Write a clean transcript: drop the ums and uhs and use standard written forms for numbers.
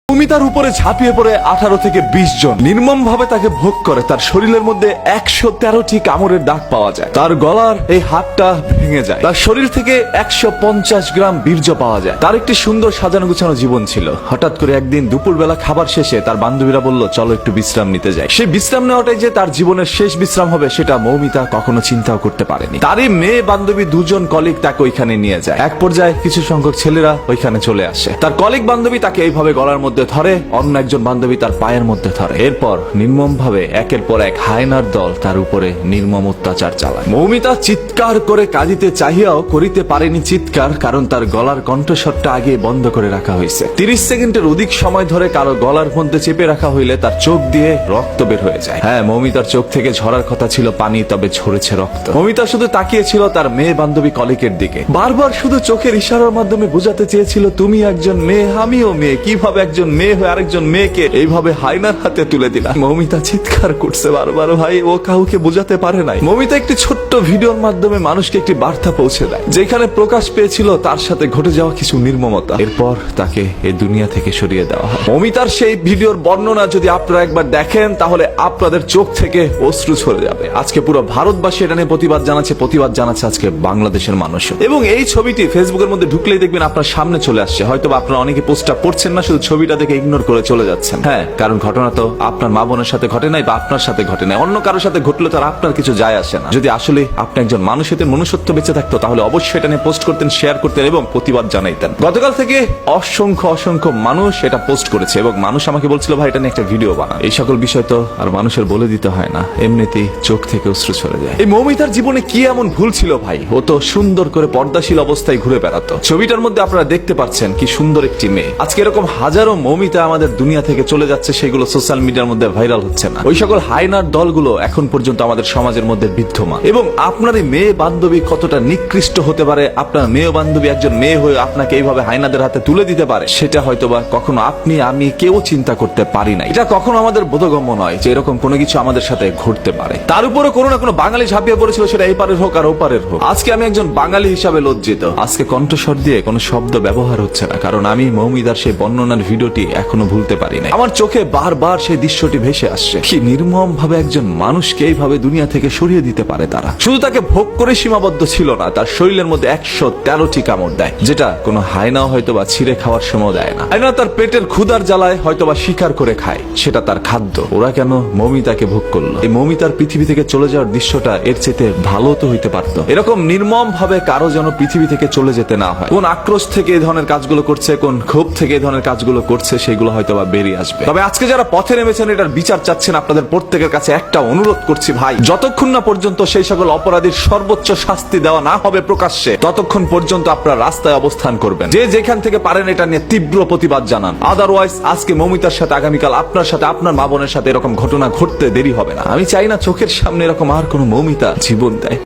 মৌমিতার উপরে ঝাঁপিয়ে পড়ে 18 থেকে 20 জন নির্মম ভাবে তাকে ভোগ করে। তার শরীরের মধ্যে 113টি কামড়ের দাগ পাওয়া যায়। তার গলার এই হাতটা ভেঙে যায়। তার শরীর থেকে 150 গ্রাম বীর্য পাওয়া যায়। তার একটি সুন্দর সাজানো গুছানো জীবন ছিল। হঠাৎ করে একদিন দুপুরবেলা খাবার শেষে তার বান্ধবীরা বলল, চলো একটু বিশ্রাম নিতে যাই। সেই বিশ্রাম নেওয়াটাই যে তার জীবনের শেষ বিশ্রাম হবে সেটা মৌমিতা কখনো চিন্তাও করতে পারেনি। তারই মেয়ে বান্ধবী দুজন কলিগ তাকে ওইখানে নিয়ে যায়। এক পর্যায়ে কিছু সংখ্যক ছেলেরা ওইখানে চলে আসে। তার কলিগ বান্ধবী তাকে এইভাবে গলার মধ্যে ধরে, অন্য একজন বান্ধবী তার পায়ের মধ্যে ধরে। এরপর নির্মম ভাবে একের পর এক হায়নার দল তার উপরে নির্মম অত্যাচার চালায়। মৌমিতা চিৎকার করে কাঁদিতে চাহিয়াও করিতে পারেনি চিৎকার, কারণ তার গলার কণ্ঠস্বরটা আগে বন্ধ করে রাখা হয়েছে। 30 সেকেন্ডের অধিক সময় ধরে কারো গলার মধ্যে চেপে রাখা হইলে তার চোখ দিয়ে রক্ত বের হয়ে যায়। হ্যাঁ, মৌমিতার চোখ থেকে ঝরার কথা ছিল পানি, তবে ঝরেছে রক্ত। মৌমিতা শুধু তাকিয়েছিল তার মেয়ে বান্ধবী কলিকের দিকে। বারবার শুধু চোখের ইশারার মাধ্যমে বোঝাতে চেয়েছিল, তুমি একজন মেয়ে, আমিও মেয়ে। কিভাবে একজন মেয়ে হয়ে আরেকজন মেয়েকে এইভাবে হায়নার হাতে তুলে দিলা? মৌমিতা চিৎকার করছে বারবার। ভাই, ও কাউকে বোঝাতে পারে নাই। মৌমিতা একটি ছোট্ট ভিডিওর মাধ্যমে মানুষকে একটি বার্তা পৌঁছে দেয়, যেখানে প্রকাশ পেয়েছিল তার সাথে ঘটে যাওয়া কিছু নির্মমতা। এরপর তাকে এই দুনিয়া থেকে সরিয়ে দেওয়া হয়। মৌমিতার সেই ভিডিওর বর্ণনা যদি আপনারা একবার দেখেন, তাহলে আপনাদের চোখ থেকে অশ্রু ঝরে যাবে। আজকে পুরো ভারতবাসী এটা নিয়ে প্রতিবাদ জানাচ্ছে আজকে বাংলাদেশের মানুষও। এবং এই ছবিটি ফেসবুকের মধ্যে ঢুকলেই দেখবেন আপনার সামনে চলে আসছে। হয়তো আপনারা অনেকে পোস্টটা পড়ছেন না, শুধু ছবিটা দেখে ইগনোর করে চলে যাচ্ছেন। হ্যাঁ, কারণ ঘটনা তো আপনার মা বোনের সাথে ঘটে নাই বা আপনার সাথে ঘটে নাই, অন্য কারোর সাথে ঘটলে তো আর আপনার কিছু যায় আসে না। যদি আসলে আপনি একজন মানুষের মনুষ্যত্ব বেঁচে থাকতো, তাহলে অবশ্যই এটা নিয়ে পোস্ট করতেন, শেয়ার করতেন এবং প্রতিবাদ জানাইতেন। গতকাল থেকে অসংখ্য মানুষ এটা পোস্ট করেছে এবং মানুষ আমাকে বলছিল, ভাই এটা নিয়ে একটা ভিডিও বানা। এই সকল বিষয় তো আর মানুষের বলে দিতে হয় না, এমনিতেই চোখ থেকে অশ্রু ছড়ে যায়। এই মৌমিতার জীবনে কি এমন ভুল ছিল ভাই? ও তো সুন্দর করে পর্দাশীল অবস্থায় ঘুরে বেড়াতো। ছবিটার মধ্যে আপনারা দেখতে পাচ্ছেন কি সুন্দর একটি মেয়ে। আজকে এরকম হাজারো মৌমিতা আমাদের দুনিয়া থেকে চলে যাচ্ছে, সেগুলো সোশ্যাল মিডিয়ার মধ্যে ভাইরাল হচ্ছে না। ওই সকল হায়নার দলগুলো এখন পর্যন্ত আমাদের সমাজের মধ্যে বিদ্যমান। এবং আপনার এই মেয়ে বান্ধবী কতটা নিকৃষ্ট হতে পারে, আপনার মেয়ে বান্ধবী একজন মেয়ে হয়ে আপনাকে এইভাবে হায়নাদের হাতে তুলে দিতে পারে, সেটা হয়তোবা কখনো আপনি আমি কেউ চিন্তা করতে পারি না। এটা কখনো আমাদের বোধগম্য নয় যে এরকম কোনো কিছু আমাদের সাথে ঘটতে পারে। তার উপরে কোনো না কোনো বাঙালি ঝাঁপিয়ে পড়েছিল, সেটা এই পারের হোক আর ওপারের হোক। আজকে আমি একজন বাঙালি হিসাবে লজ্জিত। আজকে কণ্ঠস্বর দিয়ে কোনো শব্দ ব্যবহার হচ্ছে না, কারণ আমি মৌমিতার সেই বর্ণনার ভিডিওটি এখনো ভুলতে পারি না। আমার চোখে বারবার সেই দৃশ্যটি ভেসে আসছে। কি নির্মম ভাবে একজন মানুষকে এইভাবে দুনিয়া থেকে সরিয়ে দিতে পারে তারা। শুধু তাকে ভোগ করে সীমাবদ্ধ ছিল না, তার শরীরের মধ্যে 113টি কামড় দেয়, যেটা কোনো হায়নাও হয়তো বা ছিঁড়ে খাওয়ার সময় দেয় না। হায়না তার পেটের ক্ষুধার জ্বালায় হয়তো বা শিকার করে খায়, সেটা তার খাদ্য। ওরা কেন মৌমিতাকে ভোগ করলো? এই মৌমিতার পৃথিবী থেকে চলে যাওয়ার দৃশ্যটা এর চেয়ে ভালো তো হইতে পারতো। এরকম নির্মম ভাবে কারো যেন পৃথিবী থেকে চলে যেতে না হয়। কোন আক্রোশ থেকে এই ধরনের কাজগুলো করছে, কোন ক্ষোভ থেকে এই ধরনের কাজগুলো করছে, সেগুলো হয়তো বা বেরিয়ে আসবে। তবে আজকে যারা পথে নেমেছেন, এটার বিচার চাচ্ছেন, আপনাদের প্রত্যেকের কাছে একটা অনুরোধ করছি ভাই, যতক্ষণ না পর্যন্ত সেই সকল অপরাধীর সর্বোচ্চ শাস্তি দেওয়া না হবে প্রকাশ্যে, ততক্ষণ পর্যন্ত আপনারা রাস্তায় অবস্থান করবেন। যে যেখান থেকে পারেন এটা নিয়ে তীব্র প্রতিবাদ জানান। আদারওয়াইজ আজকে মৌমিতার সাথে, আগামীকাল আপনার সাথে, আপনার মা বোনের সাথে এরকম ঘটনা ঘটতে দেরি হবে না। আমি চাই না চোখের সামনে এরকম আর কোনো মৌমিতা জীবন দেয়।